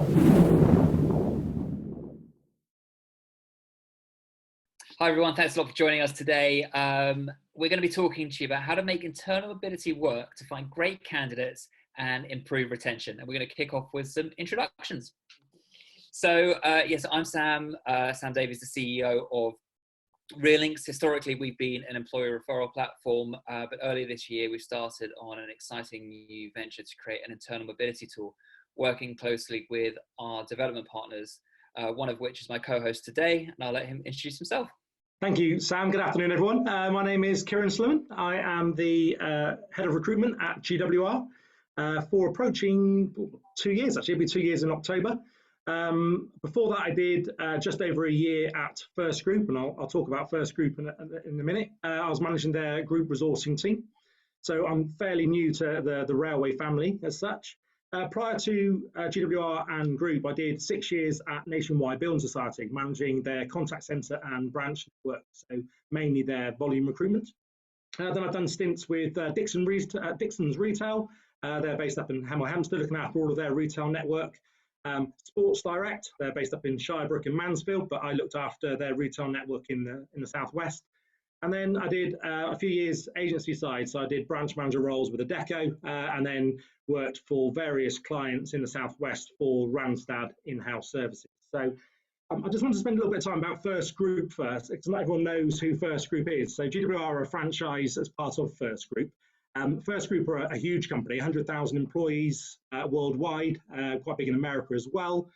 Hi everyone, thanks a lot for joining us today. We're going to be talking to you about how to make internal mobility work to find great candidates and improve retention. And we're going to kick off with some introductions. So yes, I'm Sam Davies, the CEO of Rearlinks. Historically, we've been an employer referral platform, but earlier this year, we started on an exciting new venture to create an internal mobility tool, working closely with our development partners, one of which is my co-host today, and I'll let him introduce himself. Thank you, Sam. Good afternoon, everyone. My name is Keirran Slimmon. I am the head of recruitment at GWR for approaching 2 years, actually. It'll be 2 years in October. Before that, I did just over a year at First Group, and I'll talk about First Group in a minute. I was managing their group resourcing team. So I'm fairly new to the railway family as such. Prior to GWR and Group, I did 6 years at Nationwide Building Society, managing their contact centre and branch network, so mainly their volume recruitment. Then I've done stints with Dixon's Retail. They're based up in Hemel Hempstead, looking after all of their retail network. Sports Direct, they're based up in Shirebrook and Mansfield, but I looked after their retail network in the southwest. And then I did a few years agency side, so I did branch manager roles with Adecco, and then worked for various clients in the southwest for Randstad in-house services. So I just want to spend a little bit of time about First Group first, because not everyone knows who First Group is. So GWR are a franchise as part of First Group. First Group are a huge company, 100,000 employees worldwide, quite big in America as well.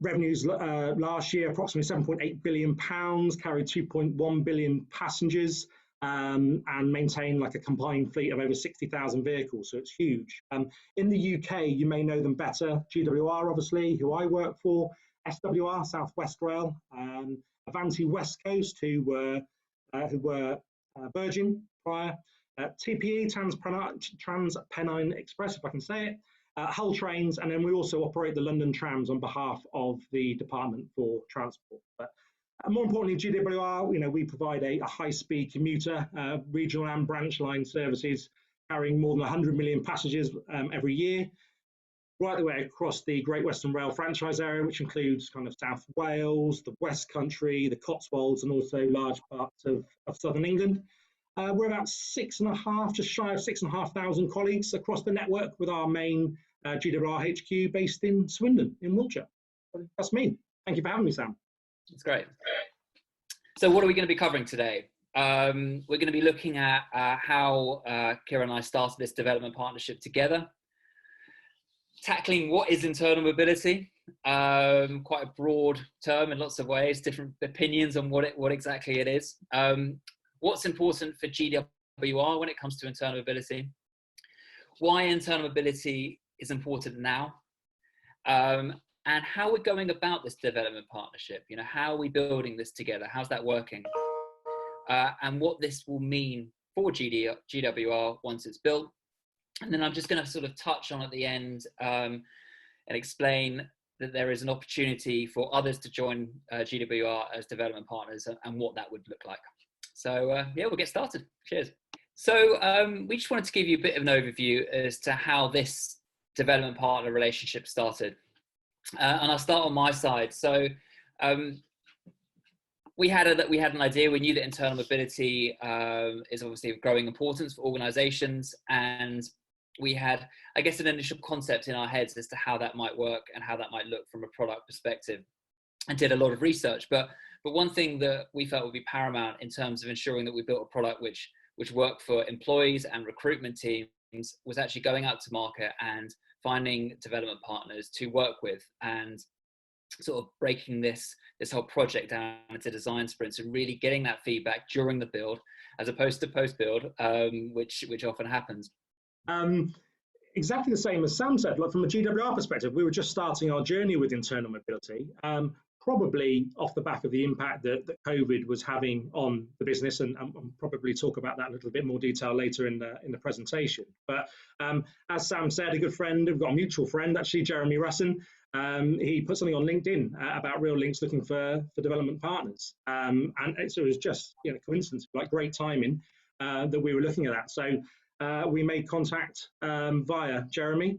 Revenues last year, approximately £7.8 billion, carried 2.1 billion passengers, and maintain like a combined fleet of over 60,000 vehicles, so it's huge. In the UK, you may know them better. GWR, obviously, who I work for, SWR, South West Rail, Avanti West Coast, who were Virgin prior, TPE, Transpennine Express, if I can say it, Hull Trains, and then we also operate the London Trams on behalf of the Department for Transport. But more importantly, GWR, we provide a high-speed commuter, regional and branch line services, carrying more than 100 million passengers every year, right the way across the Great Western Rail franchise area, which includes kind of South Wales, the West Country, the Cotswolds, and also large parts of southern England. We're about 6.5, just shy of 6,500 colleagues across the network, with our main GWR HQ based in Swindon in Wiltshire. That's me. Thank you for having me, Sam. That's great. So what are we going to be covering today? We're going to be looking at how Keirran and I started this development partnership together, tackling what is internal mobility, quite a broad term in lots of ways, different opinions on what exactly it is. What's important for GWR when it comes to internal mobility, why internal mobility is important now, and how we're going about this development partnership. How are we building this together? How's that working? And what this will mean for GWR once it's built. And then I'm just going to sort of touch on at the end and explain that there is an opportunity for others to join GWR as development partners and what that would look like. So yeah, we'll get started. Cheers. So we just wanted to give you a bit of an overview as to how this development partner relationship started. And I'll start on my side. So we had an idea. We knew that internal mobility is obviously of growing importance for organizations. And we had, I guess, an initial concept in our heads as to how that might work and how that might look from a product perspective, and did a lot of research. But one thing that we felt would be paramount in terms of ensuring that we built a product which worked for employees and recruitment teams was actually going out to market and finding development partners to work with, and sort of breaking this whole project down into design sprints and really getting that feedback during the build as opposed to post-build, which often happens. Exactly the same as Sam said. Like, from a GWR perspective, we were just starting our journey with internal mobility, probably off the back of the impact that COVID was having on the business, and probably talk about that in a little bit more detail later in the presentation. But as Sam said, a good friend, we've got a mutual friend actually, Jeremy Russin, he put something on LinkedIn about Rearlinks looking for development partners, and so it was just coincidence, like great timing that we were looking at that. So we made contact via Jeremy.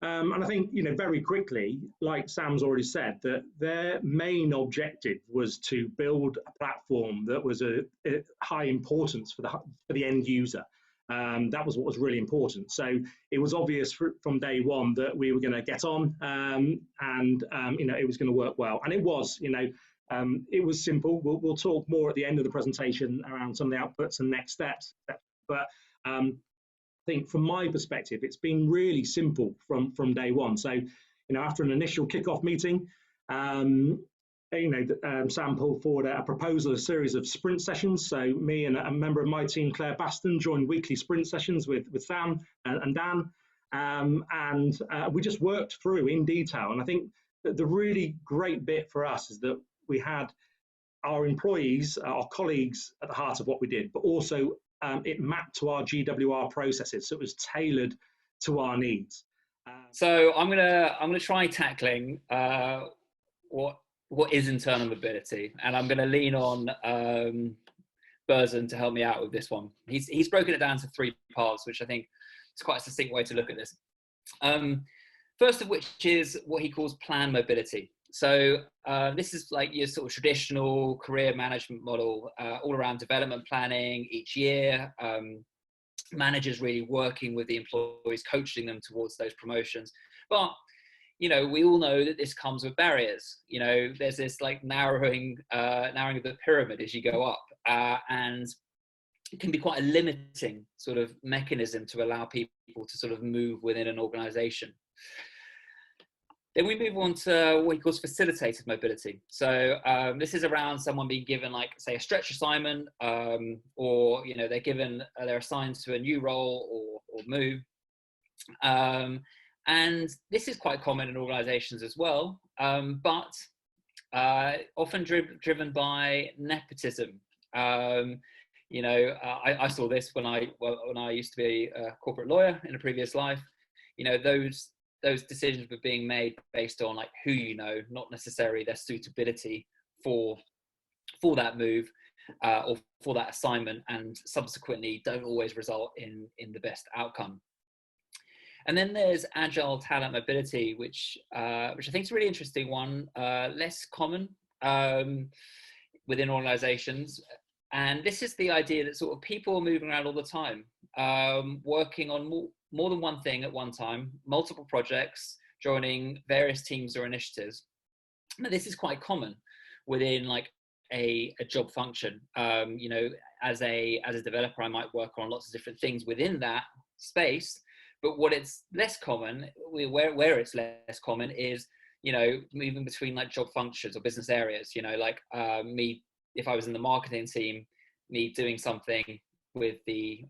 And I think, very quickly, like Sam's already said, that their main objective was to build a platform that was a high importance for the end user. That was what was really important. So it was obvious from day one that we were going to get on, and it was going to work well. And it was, it was simple. We'll talk more at the end of the presentation around some of the outputs and next steps. But I think from my perspective, it's been really simple from day one. So, after an initial kickoff meeting, Sam pulled forward a proposal, a series of sprint sessions. So me and a member of my team, Claire Baston, joined weekly sprint sessions with Sam and Dan, and we just worked through in detail. And I think that the really great bit for us is that we had our employees, our colleagues at the heart of what we did, but also it mapped to our GWR processes, so it was tailored to our needs. So I'm gonna try tackling what is internal mobility, and I'm gonna lean on Berzin to help me out with this one. He's broken it down to 3 parts, which I think is quite a succinct way to look at this. First of which is what he calls plan mobility. So this is like your sort of traditional career management model, all around development planning each year, managers really working with the employees, coaching them towards those promotions. But, we all know that this comes with barriers. There's this like narrowing of the pyramid as you go up, and it can be quite a limiting sort of mechanism to allow people to sort of move within an organization. Then we move on to what he calls facilitated mobility. So this is around someone being given, like, say, a stretch assignment, or they're assigned to a new role or move. And this is quite common in organizations as well, but often driven by nepotism. I saw this when I used to be a corporate lawyer in a previous life. Those decisions were being made based on like who not necessarily their suitability for that move or for that assignment, and subsequently don't always result in the best outcome. And then there's agile talent mobility, which I think is a really interesting one, less common within organizations. And this is the idea that sort of people are moving around all the time, working on more than one thing at one time, multiple projects, joining various teams or initiatives. Now, this is quite common within like a job function. As a developer, I might work on lots of different things within that space. But what it's less common, where it's less common is, moving between like job functions or business areas. Me, if I was in the marketing team, me doing something with the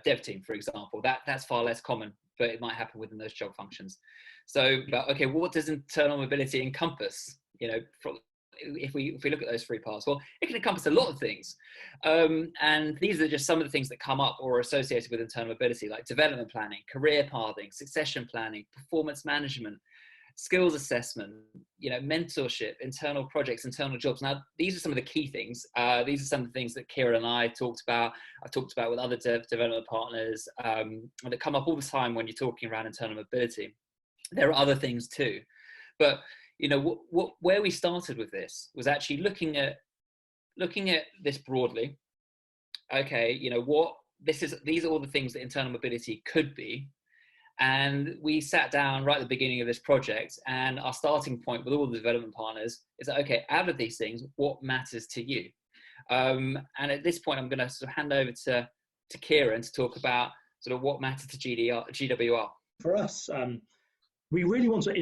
dev team, for example, that's far less common, but it might happen within those job functions. So, okay, what does internal mobility encompass? If we look at those 3 parts, well, it can encompass a lot of things. And these are just some of the things that come up or are associated with internal mobility, like development planning, career pathing, succession planning, performance management, skills assessment, mentorship, internal projects, internal jobs. Now, these are some of the key things. These are some of the things that Keirran and I talked about. I've talked about with other development partners, that come up all the time when you're talking around internal mobility. There are other things too, but where we started with this was actually looking at this broadly. Okay, these are all the things that internal mobility could be. And we sat down right at the beginning of this project, and our starting point with all the development partners is that, okay, out of these things, what matters to you? And at this point, I'm going to sort of hand over to Keirran to talk about sort of what matters to GWR. For us, we really wanted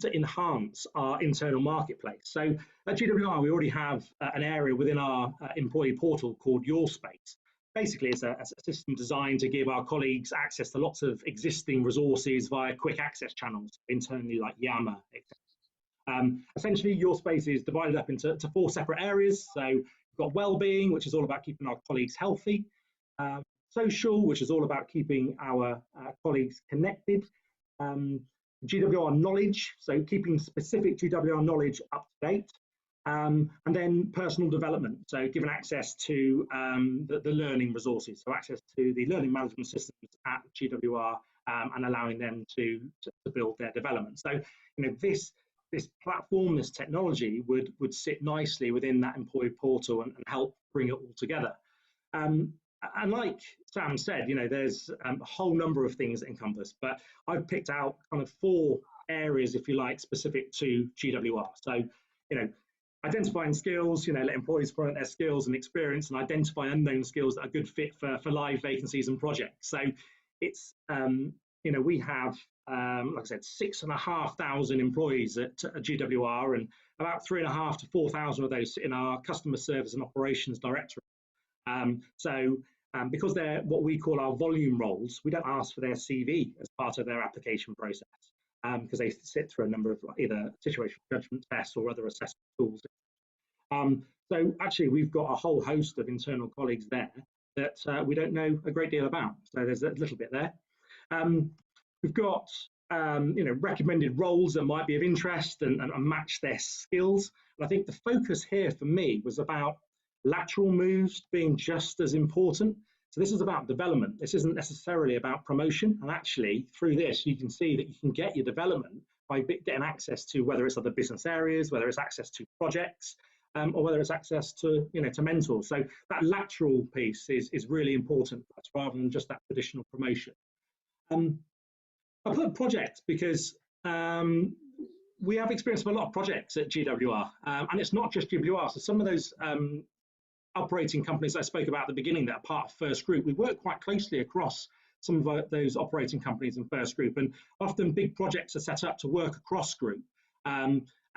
to enhance our internal marketplace. So at GWR, we already have an area within our employee portal called Your Space. Basically, it's a system designed to give our colleagues access to lots of existing resources via quick access channels internally, like Yammer, etc. Essentially, Your Space is divided up into 4 separate areas. So we've got well-being, which is all about keeping our colleagues healthy, social, which is all about keeping our colleagues connected, GWR knowledge, so keeping specific GWR knowledge up to date, and then personal development, so giving access to the learning resources, so access to the learning management systems at GWR and allowing them to build their development. So, this platform, this technology would sit nicely within that employee portal and help bring it all together. And like Sam said, there's a whole number of things that encompass, but I've picked out kind of 4 areas, if you like, specific to GWR. So, identifying skills, let employees promote their skills and experience, and identify unknown skills that are good fit for live vacancies and projects. So it's, we have, like I said, 6,500 employees at GWR, and about 3,500 to 4,000 of those sit in our customer service and operations directorate. Because they're what we call our volume roles, we don't ask for their CV as part of their application process, because they sit through a number of either situational judgment tests or other assessment tools. So actually, we've got a whole host of internal colleagues there that we don't know a great deal about. So there's a little bit there. We've got recommended roles that might be of interest and match their skills. And I think the focus here for me was about lateral moves being just as important. So this is about development. This isn't necessarily about promotion. And actually, through this, you can see that you can get your development by getting access to whether it's other business areas, whether it's access to projects, or whether it's access to to mentors. So that lateral piece is really important for us, rather than just that traditional promotion. I put projects because we have experience with a lot of projects at GWR, and it's not just GWR. So some of those operating companies I spoke about at the beginning that are part of First Group, we work quite closely across some of those operating companies in First Group, and often big projects are set up to work across group.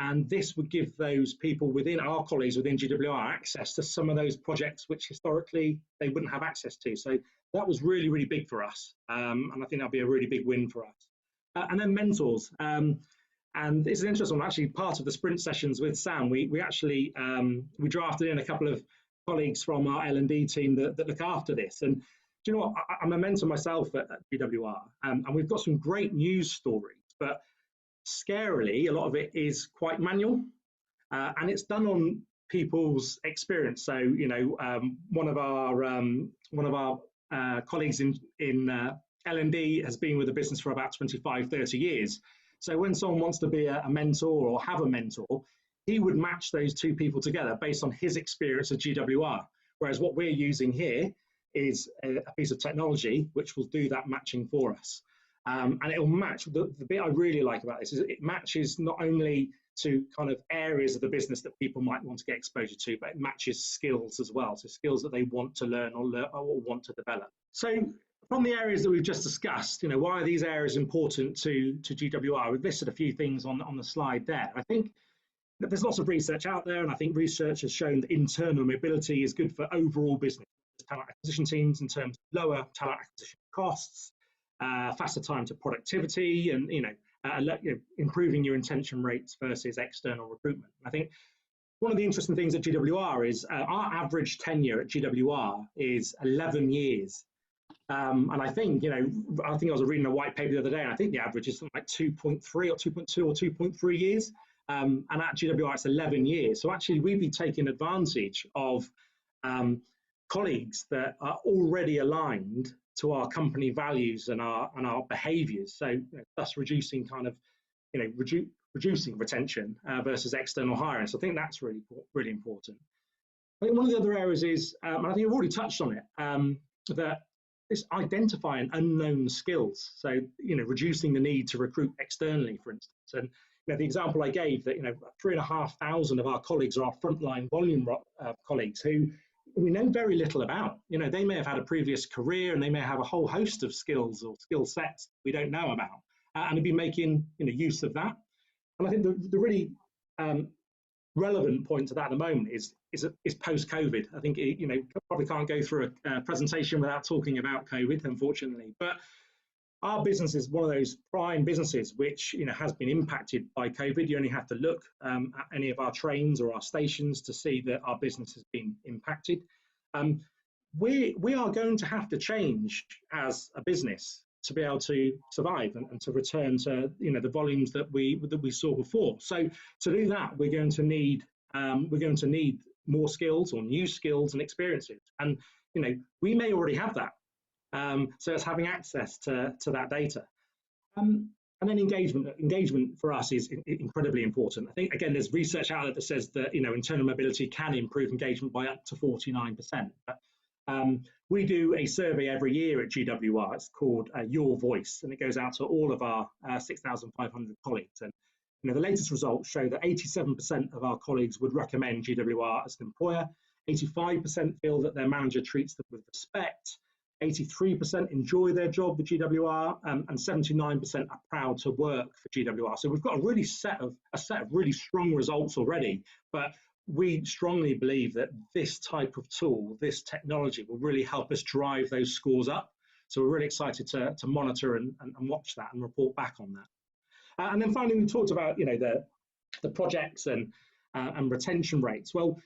And this would give those people within our colleagues within GWR access to some of those projects which historically they wouldn't have access to. So that was really, really big for us. And I think that'll be a really big win for us. And then mentors. And it's an interesting one. Actually, part of the sprint sessions with Sam, we actually we drafted in a couple of colleagues from our L&D team that look after this. And do you know what? I'm a mentor myself at GWR, and we've got some great news stories, but scarily, a lot of it is quite manual, and it's done on people's experience. So, one of our colleagues in L&D has been with the business for about 25, 30 years. So when someone wants to be a mentor or have a mentor, he would match those two people together based on his experience at GWR. Whereas what we're using here is a piece of technology which will do that matching for us. And it will match. The bit I really like about this is it matches not only to kind of areas of the business that people might want to get exposure to, but it matches skills as well. So skills that they want to learn or want to develop. So from the areas that we've just discussed, why are these areas important to GWR? We've listed a few things on the slide there. I think that there's lots of research out there, and I think research has shown that internal mobility is good for overall business talent acquisition teams in terms of lower talent acquisition costs, faster time to productivity, and improving your retention rates versus external recruitment. I think one of the interesting things at GWR is our average tenure at GWR is 11 years. And I think, I was reading a white paper the other day, and I think the average is something like 2.3 or 2.2 or 2.3 years. And at GWR, it's 11 years. So actually, we'd be taking advantage of colleagues that are already aligned to our company values and our behaviours. So thus reducing reducing retention versus external hiring. So I think that's really, really important. I think one of the other areas is, and I think I've already touched on it, that is identifying unknown skills. So, reducing the need to recruit externally, for instance. And the example I gave that 3,500 of our colleagues are our frontline volume colleagues who we know very little about. They may have had a previous career, and they may have a whole host of skills or skill sets we don't know about, and to be making use of that. And I think the really relevant point to that at the moment is post-COVID. I think probably can't go through a presentation without talking about COVID, unfortunately. But our business is one of those prime businesses which has been impacted by COVID. You only have to look at any of our trains or our stations to see that our business has been impacted. We are going to have to change as a business to be able to survive and to return to the volumes that we saw before. So to do that, we're going to need more skills or new skills and experiences. And we may already have that. So it's having access to that data. And then engagement for us is incredibly important. I think, again, there's research out there that says that, internal mobility can improve engagement by up to 49%. But, we do a survey every year at GWR. It's called Your Voice, and it goes out to all of our 6,500 colleagues. And the latest results show that 87% of our colleagues would recommend GWR as an employer. 85% feel that their manager treats them with respect. 83% enjoy their job with GWR, and 79% are proud to work for GWR. So we've got a set of really strong results already, but we strongly believe that this type of tool, this technology, will really help us drive those scores up. So we're really excited to monitor and watch that and report back on that. And then finally, we talked about the projects and retention rates. Well,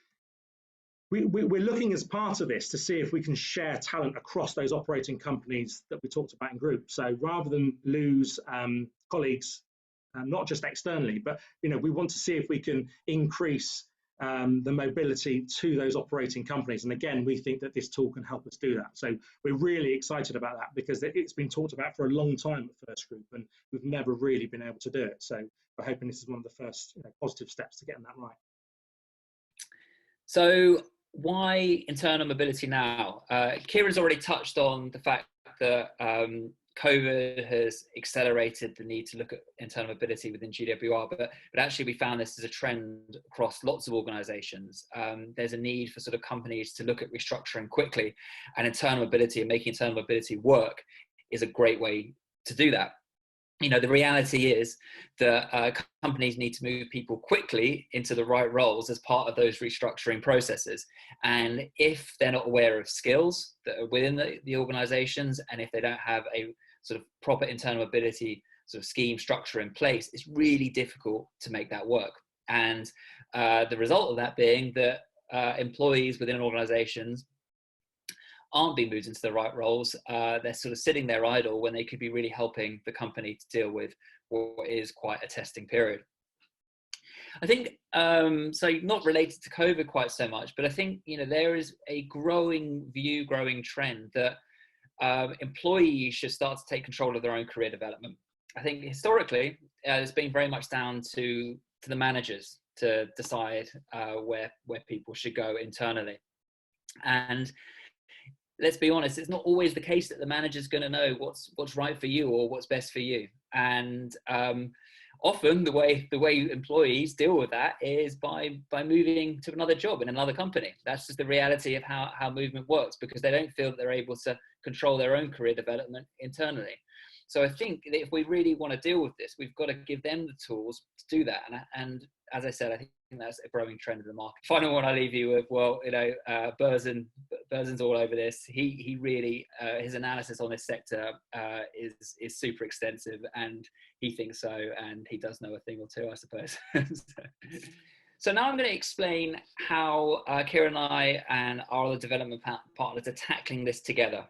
we're looking as part of this to see if we can share talent across those operating companies that we talked about in groups. So rather than lose colleagues, not just externally, but we want to see if we can increase the mobility to those operating companies. And again, we think that this tool can help us do that. So we're really excited about that because it's been talked about for a long time at First Group, and we've never really been able to do it. So we're hoping this is one of the first positive steps to getting that right. So why internal mobility now? Keirran's already touched on the fact that COVID has accelerated the need to look at internal mobility within GWR, but actually we found this as a trend across lots of organisations. There's a need for sort of companies to look at restructuring quickly, and internal mobility and making internal mobility work is a great way to do that. The reality is that companies need to move people quickly into the right roles as part of those restructuring processes. And if they're not aware of skills that are within the organizations, and if they don't have a sort of proper internal mobility sort of scheme structure in place, it's really difficult to make that work. And the result of that being that employees within organizations aren't being moved into the right roles. They're sort of sitting there idle when they could be really helping the company to deal with what is quite a testing period. I think, so not related to COVID quite so much, but I think, there is a growing trend that employees should start to take control of their own career development. I think historically, it's been very much down to the managers to decide where people should go internally. And let's be honest, it's not always the case that the manager's going to know what's right for you or what's best for you. And often the way employees deal with that is by moving to another job in another company. That's just the reality of how movement works, because they don't feel that they're able to control their own career development internally. So I think that if we really want to deal with this, we've got to give them the tools to do that. And as I said, I think that's a growing trend in the market. Final one I leave you with, Berzon's all over this. He really, his analysis on this sector is super extensive, and he thinks so, and he does know a thing or two, I suppose. So now I'm going to explain how Keirran and I and our other development partners are tackling this together.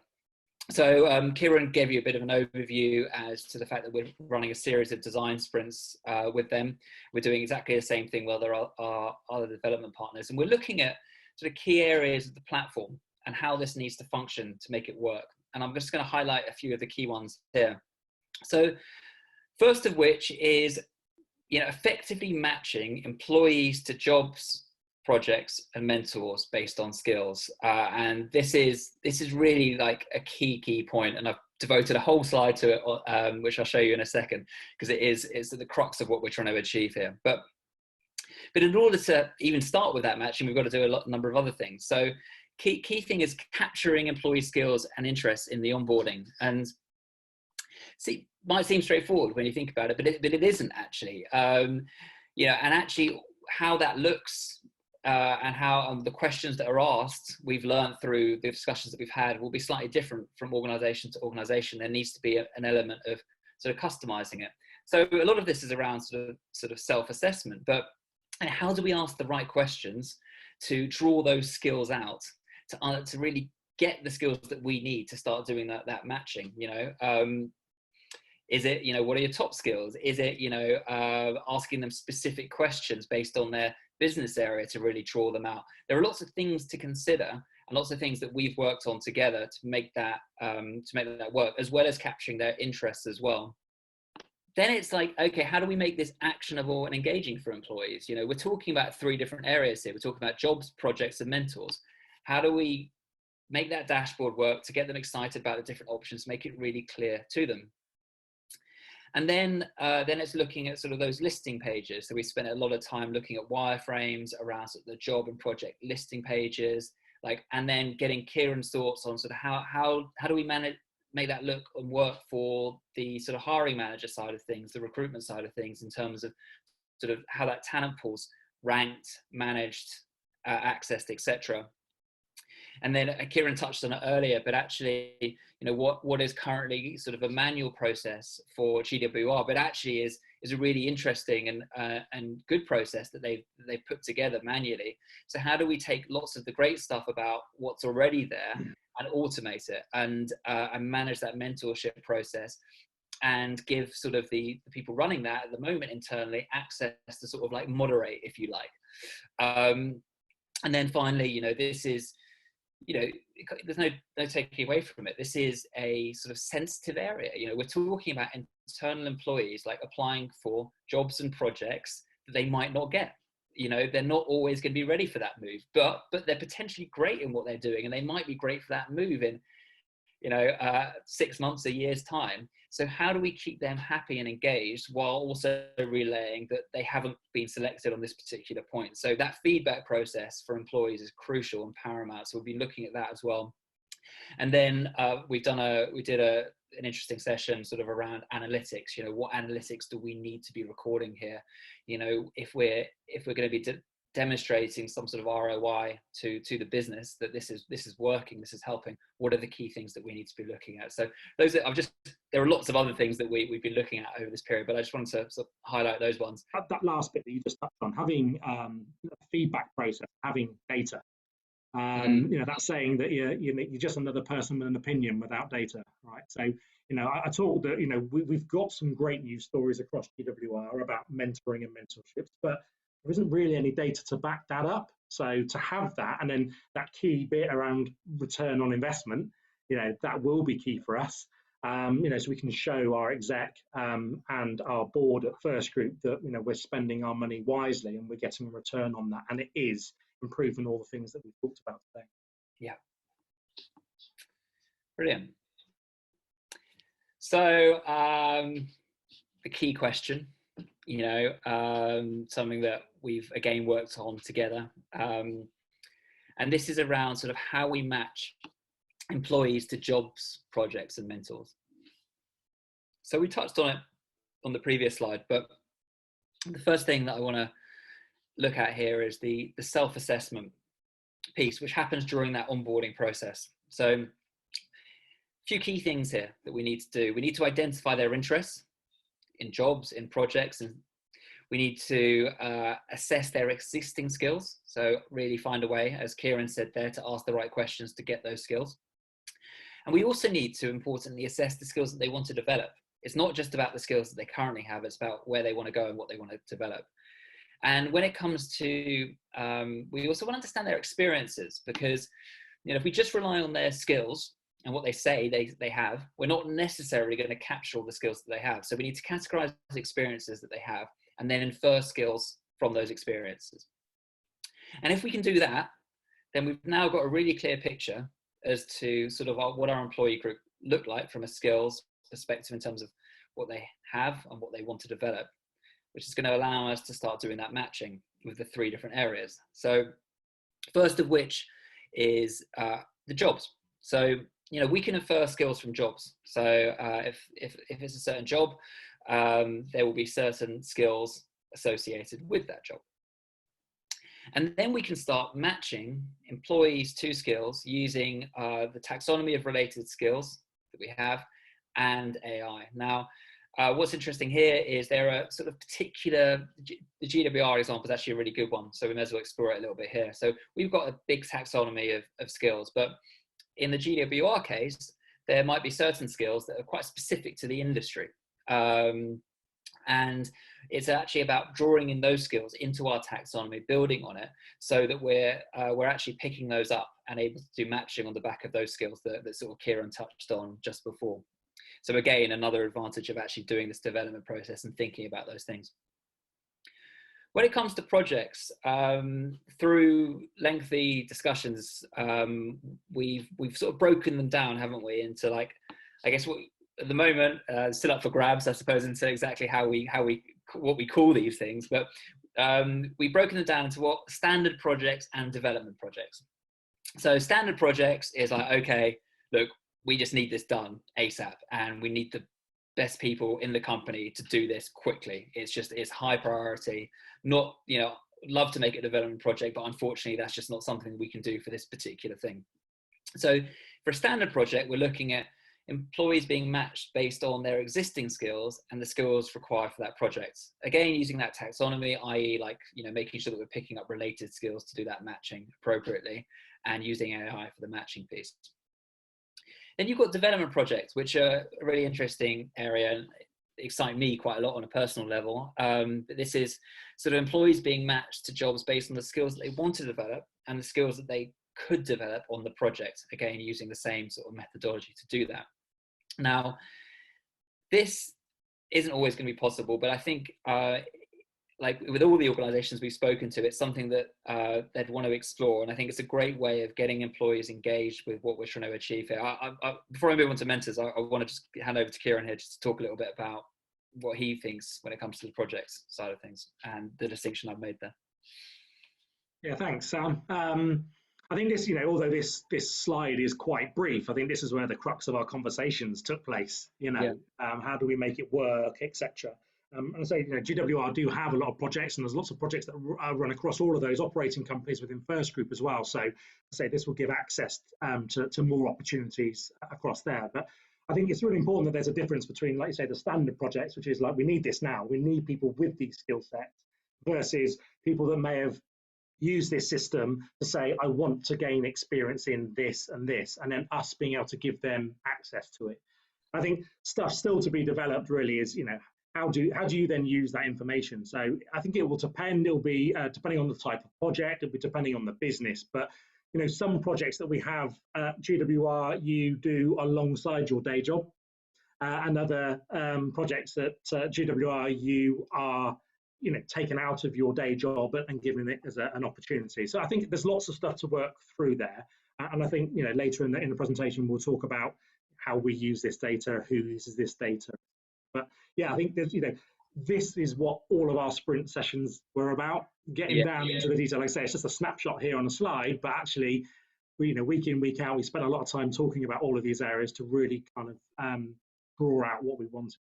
So Keirran gave you a bit of an overview as to the fact that we're running a series of design sprints with them. We're doing exactly the same thing while there are other development partners. And we're looking at sort of key areas of the platform and how this needs to function to make it work. And I'm just going to highlight a few of the key ones here. So first of which is, effectively matching employees to jobs, projects and mentors based on skills, and this is really like a key point, and I've devoted a whole slide to it, which I'll show you in a second, because it's the crux of what we're trying to achieve here. But in order to even start with that matching, we've got to do a number of other things. So key thing is capturing employee skills and interests in the onboarding. And see, might seem straightforward when you think about it, but it isn't actually. And actually how that looks and how the questions that are asked, we've learned through the discussions that we've had, will be slightly different from organisation to organisation. There needs to be an element of sort of customising it. So a lot of this is around sort of self-assessment, but how do we ask the right questions to draw those skills out, to really get the skills that we need to start doing that matching? Is it, what are your top skills? Is it, asking them specific questions based on their business area to really draw them out? There are lots of things to consider, and lots of things that we've worked on together to make that work, as well as capturing their interests as well. Then it's like, okay, how do we make this actionable and engaging for employees? You know, we're talking about 3 different areas here. We're talking about jobs, projects, and mentors. How do we make that dashboard work to get them excited about the different options, make it really clear to them? And then it's looking at sort of those listing pages. So we spent a lot of time looking at wireframes around sort of the job and project listing pages, and then getting Keirran's thoughts on sort of how do we make that look and work for the sort of hiring manager side of things, the recruitment side of things, in terms of sort of how that talent pool's ranked, managed, accessed, etc. And then Keirran touched on it earlier, but actually, you know, what is currently sort of a manual process for GWR, but actually is a really interesting and good process that they've put together manually. So how do we take lots of the great stuff about what's already there and automate it and manage that mentorship process, and give sort of the people running that at the moment internally access to sort of like moderate, if you like. And then finally, you know, this is, you know, there's no taking away from it. This is a sort of sensitive area. You know, we're talking about internal employees like applying for jobs and projects that they might not get. You know, they're not always going to be ready for that move, but they're potentially great in what they're doing, and they might be great for that move in, you know, 6 months, a year's time. So how do we keep them happy and engaged while also relaying that they haven't been selected on this particular point? So that feedback process for employees is crucial and paramount. So we'll be looking at that as well. And then we did an interesting session sort of around analytics. You know, what analytics do we need to be recording here? You know, if we're going to be demonstrating some sort of ROI to the business that this is working, this is helping, what are the key things that we need to be looking at? So there are lots of other things that we've been looking at over this period, but I just wanted to sort of highlight those ones. That last bit that you just touched on, having a feedback process, having data. You know, that's saying that you're just another person with an opinion without data, right? So, you know, I talked that, you know, we've got some great news stories across GWR about mentoring and mentorships, but there isn't really any data to back that up. So to have that, and then that key bit around return on investment, you know, that will be key for us. You know, so we can show our exec and our board at First Group that, you know, we're spending our money wisely and we're getting a return on that, and it is improving all the things that we've talked about today. Yeah, brilliant. So the key question, you know, something that we've again worked on together, and this is around sort of how we match employees to jobs, projects, and mentors. So we touched on it on the previous slide, but the first thing that I want to look at here is the self-assessment piece, which happens during that onboarding process. So a few key things here that we need to do. We need to identify their interests in jobs, in projects, and we need to assess their existing skills. So really find a way, as Keirran said there, to ask the right questions to get those skills. And we also need to importantly assess the skills that they want to develop. It's not just about the skills that they currently have, it's about where they want to go and what they want to develop. And when it comes to, we also want to understand their experiences, because, you know, if we just rely on their skills and what they say they have, we're not necessarily going to capture all the skills that they have. So we need to categorize the experiences that they have and then infer skills from those experiences. And if we can do that, then we've now got a really clear picture as to sort of what our employee group look like from a skills perspective in terms of what they have and what they want to develop, which is going to allow us to start doing that matching with the 3 different areas. So first of which is the jobs. So, you know, we can infer skills from jobs. So if it's a certain job, there will be certain skills associated with that job. And then we can start matching employees to skills using the taxonomy of related skills that we have and AI. Now, what's interesting here is there are sort of particular, the GWR example is actually a really good one, so we may as well explore it a little bit here. So we've got a big taxonomy of skills, but in the GWR case, there might be certain skills that are quite specific to the industry. And, It's actually about drawing in those skills into our taxonomy, building on it, so that we're actually picking those up and able to do matching on the back of those skills that sort of Keirran touched on just before. So again, another advantage of actually doing this development process and thinking about those things. When it comes to projects, through lengthy discussions, we've sort of broken them down, haven't we, into like, I guess what at the moment still up for grabs, I suppose, into exactly what we call these things. But we've broken them down into what standard projects and development projects. So standard projects is like, okay, look, we just need this done ASAP, and we need the best people in the company to do this quickly. It's high priority. Not, love to make it a development project, but unfortunately that's just not something we can do for this particular thing. So for a standard project, we're looking at employees being matched based on their existing skills and the skills required for that project. Again, using that taxonomy, i.e. like, making sure that we're picking up related skills to do that matching appropriately, and using AI for the matching piece. Then you've got development projects, which are a really interesting area and excite me quite a lot on a personal level. But this is sort of employees being matched to jobs based on the skills that they want to develop and the skills that they could develop on the project, again, using the same sort of methodology to do that. Now, this isn't always going to be possible, but I think like with all the organizations we've spoken to, it's something that they'd want to explore. And I think it's a great way of getting employees engaged with what we're trying to achieve here. Before I move on to mentors, I want to just hand over to Keirran here just to talk a little bit about what he thinks when it comes to the projects side of things and the distinction I've made there. Yeah, thanks, Sam. I think this, although this slide is quite brief, I think this is where the crux of our conversations took place. How do we make it work, etc. And I say, GWR do have a lot of projects, and there's lots of projects that run across all of those operating companies within First Group as well. So I say this will give access to more opportunities across there. But I think it's really important that there's a difference between, like you say, the standard projects, which is like, we need this now, we need people with these skill sets, versus people that may have used this system to say, I want to gain experience in this, and then us being able to give them access to it. I think stuff still to be developed really is, how do you then use that information? So I think it will depend. It'll be depending on the type of project. It'll be depending on the business. But some projects that we have at GWR you do alongside your day job, and other projects at GWR you are taken out of your day job and given it as an opportunity. So I think there's lots of stuff to work through there. And I think later in the presentation we'll talk about how we use this data, who uses this data. But yeah, I think there's, this is what all of our sprint sessions were about, getting down into the detail. Like I say, it's just a snapshot here on a slide, but actually, week in, week out, we spent a lot of time talking about all of these areas to really kind of draw out what we wanted.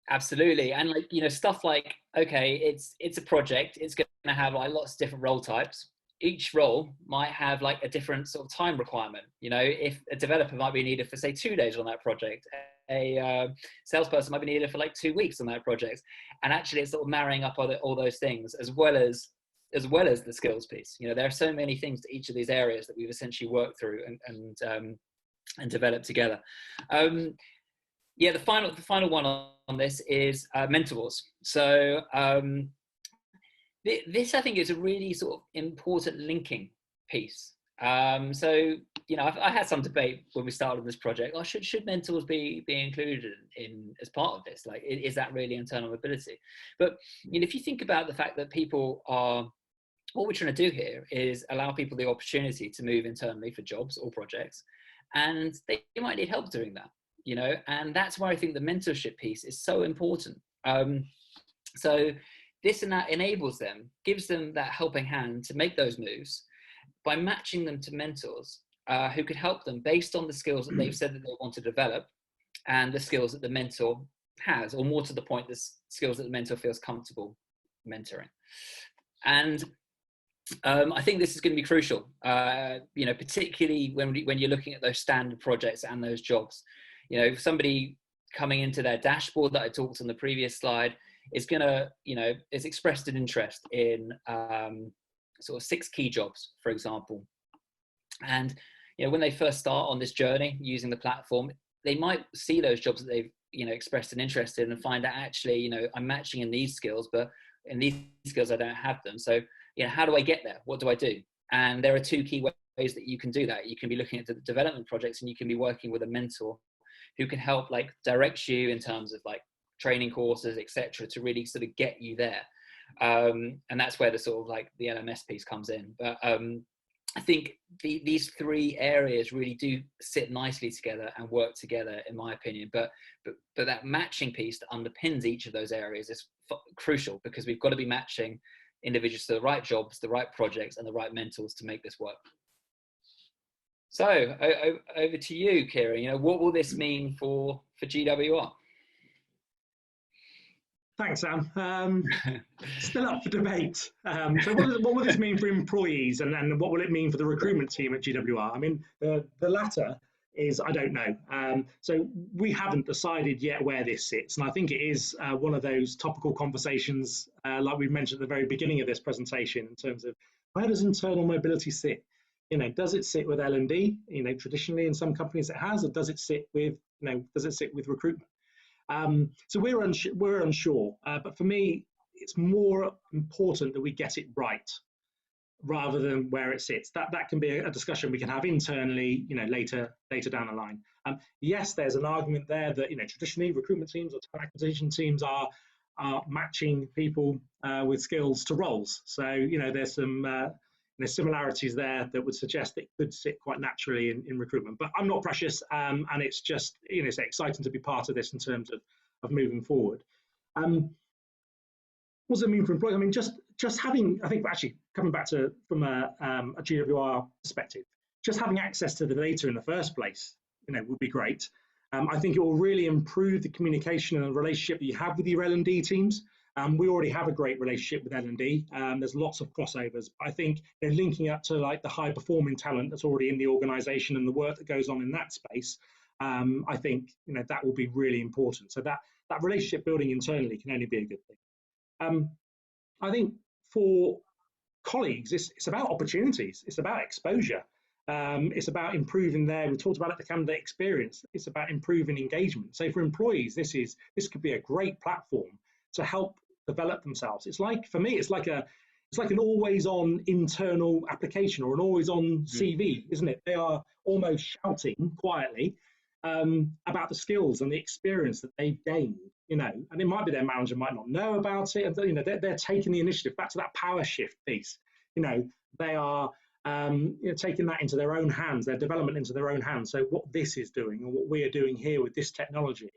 Absolutely. And stuff like, okay, it's a project, it's going to have like lots of different role types. Each role might have like a different sort of time requirement. If a developer might be needed for, say, 2 days on that project, a salesperson might be needed for like 2 weeks on that project. And actually it's sort of marrying up all those things as well as the skills piece. There are so many things to each of these areas that we've essentially worked through and developed together. The final one on this is mentors. So this, I think, is a really sort of important linking piece. So I had some debate when we started this project. Should mentors be included in as part of this? Like, is that really internal mobility? But if you think about the fact that people are, what we're trying to do here is allow people the opportunity to move internally for jobs or projects, and they might need help doing that. And that's why I think the mentorship piece is so important. So this and that enables them, gives them that helping hand to make those moves by matching them to mentors who could help them based on the skills that they've said that they want to develop and the skills that the mentor has, or more to the point, the skills that the mentor feels comfortable mentoring. And I think this is going to be crucial, particularly when you're looking at those standard projects and those jobs. Somebody coming into their dashboard that I talked on the previous slide is is expressed an interest in sort of 6 key jobs, for example. And when they first start on this journey using the platform, they might see those jobs that they've expressed an interest in, and find out actually, I'm matching in these skills, but in these skills I don't have them. So, how do I get there? What do I do? And there are two key ways that you can do that. You can be looking at the development projects, and you can be working with a mentor who can help direct you in terms of training courses, etc., to really sort of get you there. And that's where the sort of the LMS piece comes in. But I think these three areas really do sit nicely together and work together, in my opinion. But that matching piece that underpins each of those areas is crucial, because we've got to be matching individuals to the right jobs, the right projects, and the right mentors to make this work. So over to you, Keirran. What will this mean for GWR? Thanks, Sam. Still up for debate. So what will this mean for employees, and what will it mean for the recruitment team at GWR? I mean, the latter is, I don't know. So we haven't decided yet where this sits. And I think it is one of those topical conversations, like we mentioned at the very beginning of this presentation, in terms of where does internal mobility sit? Does it sit with L&D? Traditionally in some companies it has, or does it sit with, recruitment? So we're unsure, but for me, it's more important that we get it right rather than where it sits. That can be a discussion we can have internally, later down the line. Yes, there's an argument there that traditionally recruitment teams or talent acquisition teams are matching people with skills to roles. So there's some similarities there that would suggest it could sit quite naturally in recruitment. But I'm not precious, and it's just it's exciting to be part of this in terms of moving forward. What does it mean for employees? I mean, just having, I think, actually coming back to from a GWR perspective, just having access to the data in the first place, would be great. I think it will really improve the communication and the relationship that you have with your L&D teams. We already have a great relationship with L&D. There's lots of crossovers. I think linking up to the high performing talent that's already in the organisation and the work that goes on in that space, I think that will be really important. So that relationship building internally can only be a good thing. I think for colleagues, it's about opportunities. It's about exposure. It's about improving we talked about the candidate experience. It's about improving engagement. So for employees, this could be a great platform to help develop themselves. For me, it's like an always-on internal application or an always-on CV, isn't it? They are almost shouting quietly about the skills and the experience that they've gained, and it might be their manager might not know about it, and they're taking the initiative. Back to that power shift piece, they are taking that into their own hands, their development into their own hands. So what this is doing, and what we are doing here with this technology,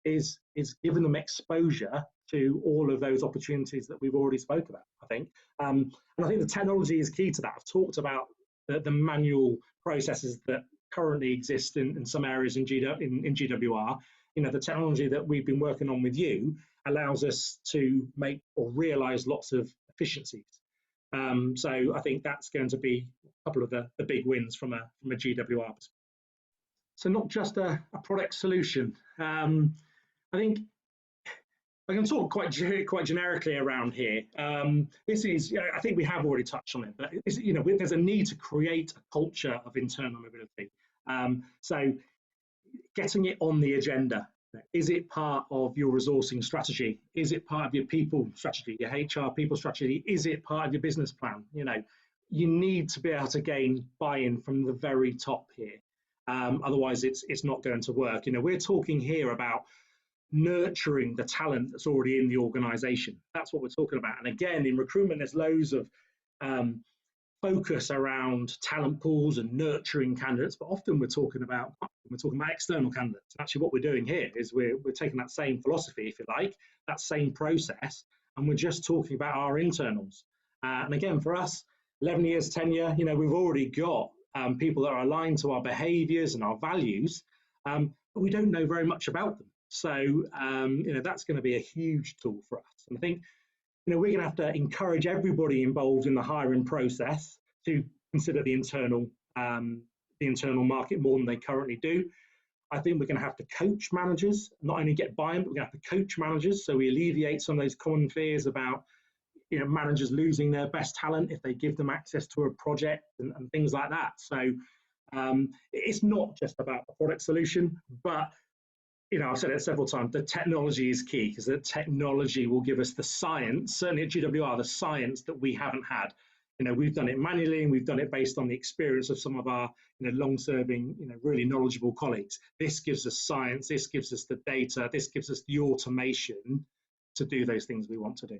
is giving them exposure to all of those opportunities that we've already spoke about, I think. And I think the technology is key to that. I've talked about the manual processes that currently exist in some areas in GWR. The technology that we've been working on with you allows us to make or realise lots of efficiencies. So I think that's going to be a couple of the big wins from a GWR perspective. So not just a product solution. I think I can talk quite generically around here. This is, I think we have already touched on it, but there's a need to create a culture of internal mobility. So getting it on the agenda. Is it part of your resourcing strategy? Is it part of your people strategy, your HR people strategy? Is it part of your business plan? You need to be able to gain buy-in from the very top here. Otherwise, it's not going to work. We're talking here about nurturing the talent that's already in the organisation. That's what we're talking about. And again, in recruitment, there's loads of focus around talent pools and nurturing candidates, but often we're talking about external candidates. Actually, what we're doing here is we're taking that same philosophy, if you like, that same process, and we're just talking about our internals. And again, for us, 11 years tenure, we've already got people that are aligned to our behaviours and our values, but we don't know very much about them. So, that's going to be a huge tool for us. And I think, we're going to have to encourage everybody involved in the hiring process to consider the internal market more than they currently do. I think we're going to have to coach managers, not only get buy-in, but we're going to have to coach managers so we alleviate some of those common fears about managers losing their best talent if they give them access to a project and things like that. So it's not just about the product solution, but I've said it several times, the technology is key, because the technology will give us the science, certainly at GWR, the science that we haven't had. We've done it manually, and we've done it based on the experience of some of our, long-serving, really knowledgeable colleagues. This gives us science, this gives us the data, this gives us the automation to do those things we want to do.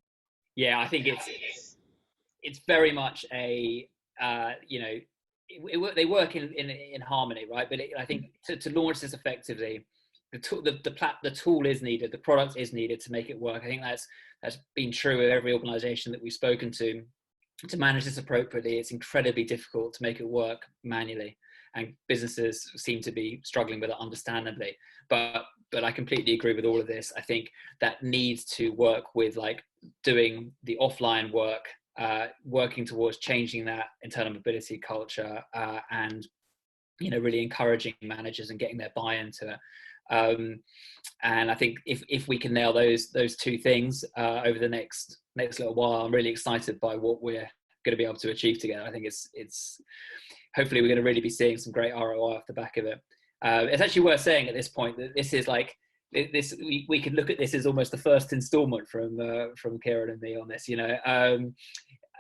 Yeah, I think it's very much a, they work in harmony, right? But I think to launch this effectively, the tool is needed, the product is needed to make it work. I think that's been true of every organisation that we've spoken to. To manage this appropriately, it's incredibly difficult to make it work manually, and businesses seem to be struggling with it, understandably. But I completely agree with all of this. I think that needs to work with like doing the offline work, working towards changing that internal mobility culture, and really encouraging managers and getting their buy-in to it. And I think if we can nail those two things over the next little while, I'm really excited by what we're going to be able to achieve together. I think it's hopefully we're going to really be seeing some great ROI off the back of it. It's actually worth saying at this point that this is like this. We could look at this as almost the first instalment from Keirran and me on this.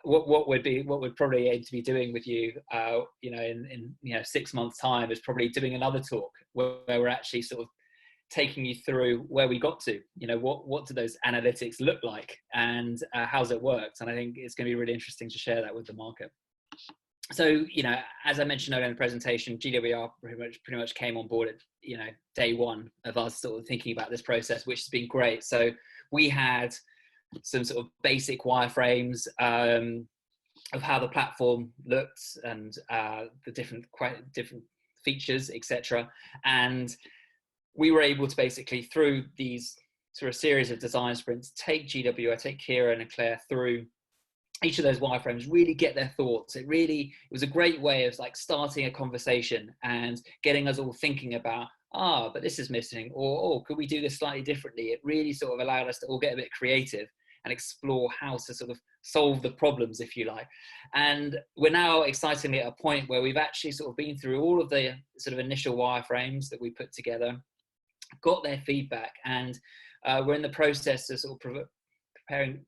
What we'd probably aim to be doing with you, in 6 months' time, is probably doing another talk where we're actually sort of taking you through where we got to, what do those analytics look like, and how's it worked. And I think it's going to be really interesting to share that with the market. So, as I mentioned earlier in the presentation, GWR pretty much came on board at, day one of us sort of thinking about this process, which has been great. So we had some sort of basic wireframes of how the platform looked, and the different features, etc. And we were able to basically, through these sort of series of design sprints, take Keirran and Claire through each of those wireframes, really get their thoughts. It was a great way of like starting a conversation and getting us all thinking about, but this is missing, or could we do this slightly differently? It really sort of allowed us to all get a bit creative and explore how to sort of solve the problems, if you like. And we're now excitingly at a point where we've actually sort of been through all of the sort of initial wireframes that we put together, got their feedback, and we're in the process of sort of preparing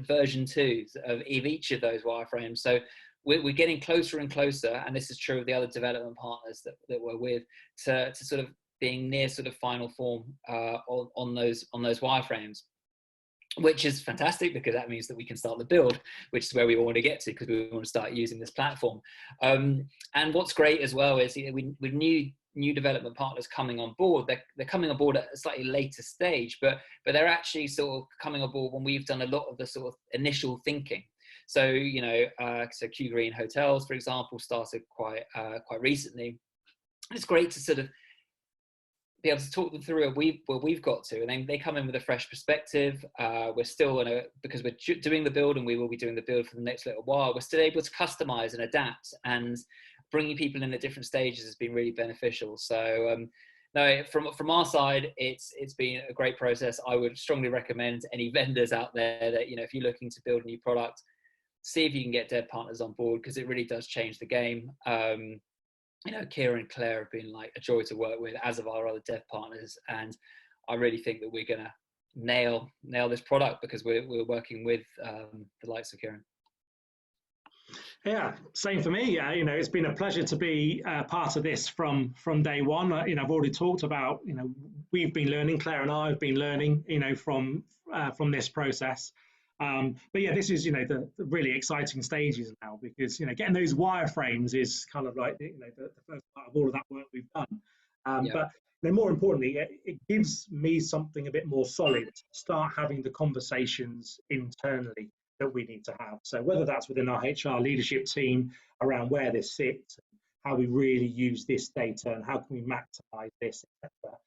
version 2 of each of those wireframes. So we're getting closer and closer, and this is true of the other development partners that we're with, to sort of being near sort of final form on those wireframes, which is fantastic, because that means that we can start the build, which is where we want to get to, because we want to start using this platform. And what's great as well is with new development partners coming on board, they're coming on board at a slightly later stage, but they're actually sort of coming on board when we've done a lot of the sort of initial thinking. So so Keirran Hotels, for example, started quite recently. And it's great to sort of be able to talk them through where we've got to, and then they come in with a fresh perspective. We're still because we're doing the build, and we will be doing the build for the next little while, we're still able to customize and adapt, and bringing people in at different stages has been really beneficial. So no, from our side, it's been a great process. I would strongly recommend any vendors out there that, if you're looking to build a new product, see if you can get dev partners on board, because it really does change the game. Keirran and Claire have been like a joy to work with, as of our other dev partners, and I really think that we're gonna nail this product, because we're working with the likes of Keirran. Yeah, same for me. It's been a pleasure to be part of this from day one. I've already talked about, we've been learning, Claire and I have been learning, from this process. But yeah, this is, the really exciting stages now, because, getting those wireframes is kind of like, the first part of all of that work we've done. But more importantly, it gives me something a bit more solid to start having the conversations internally that we need to have. So whether that's within our HR leadership team around where this sits, how we really use this data, and how can we maximize this, etc.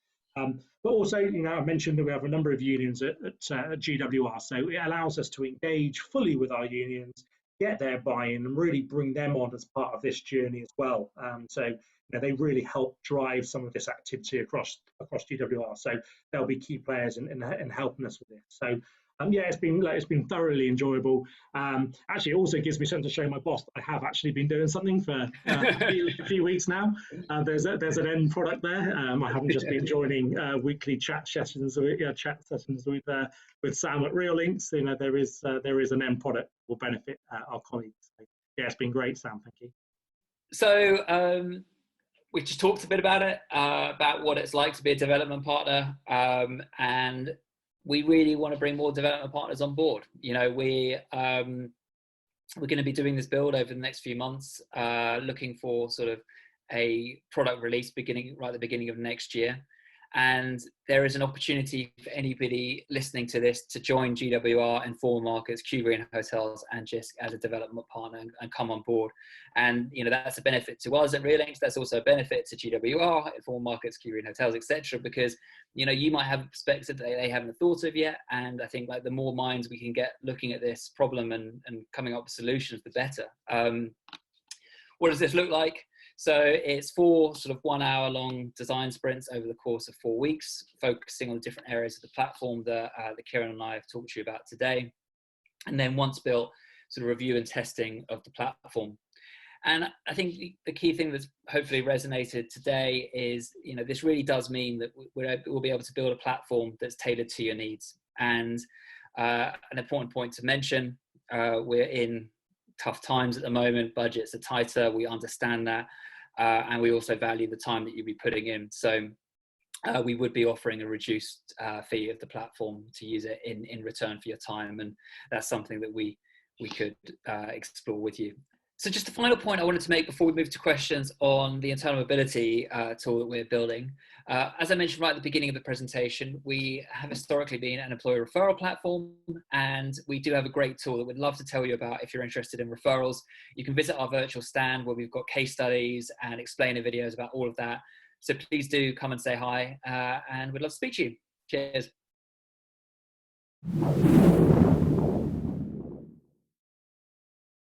But also, I mentioned that we have a number of unions at GWR, so it allows us to engage fully with our unions, get their buy-in, and really bring them on as part of this journey as well. So they really help drive some of this activity across GWR. So they'll be key players in helping us with this. So Yeah, it's been thoroughly enjoyable. Actually, it also gives me something to show my boss that I have actually been doing something for a few weeks now. There's an end product there. I haven't just been joining weekly chat sessions with Sam at Real Links. You know, there is an end product that will benefit our colleagues. So, yeah, it's been great, Sam. Thank you. So we just talked a bit about it, about what it's like to be a development partner, and we really want to bring more development partners on board. You know, we're going to be doing this build over the next few months, looking for sort of a product release right at the beginning of next year. And there is an opportunity for anybody listening to this to join GWR, Informa Markets, Keirran Hotels, and JISC as a development partner and come on board. And you know, that's a benefit to us at Real-Links. That's also a benefit to GWR, Informa Markets, Keirran Hotels, etc. Because you know, you might have a perspective that they haven't thought of yet. And I think like the more minds we can get looking at this problem and coming up with solutions, the better. What does this look like? So it's 4 sort of 1 hour long design sprints over the course of 4 weeks, focusing on different areas of the platform that Keirran and I have talked to you about today. And then once built, sort of review and testing of the platform. And I think the key thing that's hopefully resonated today is, you know, this really does mean that we'll be able to build a platform that's tailored to your needs. And an important point to mention, we're in tough times at the moment, budgets are tighter, we understand that, and we also value the time that you'll be putting in. So we would be offering a reduced fee of the platform to use it in return for your time, and that's something that we could explore with you. So just a final point I wanted to make before we move to questions on the internal mobility tool that we're building. As I mentioned right at the beginning of the presentation, we have historically been an employer referral platform, and we do have a great tool that we'd love to tell you about if you're interested in referrals. You can visit our virtual stand where we've got case studies and explainer videos about all of that. So please do come and say hi, and we'd love to speak to you. Cheers.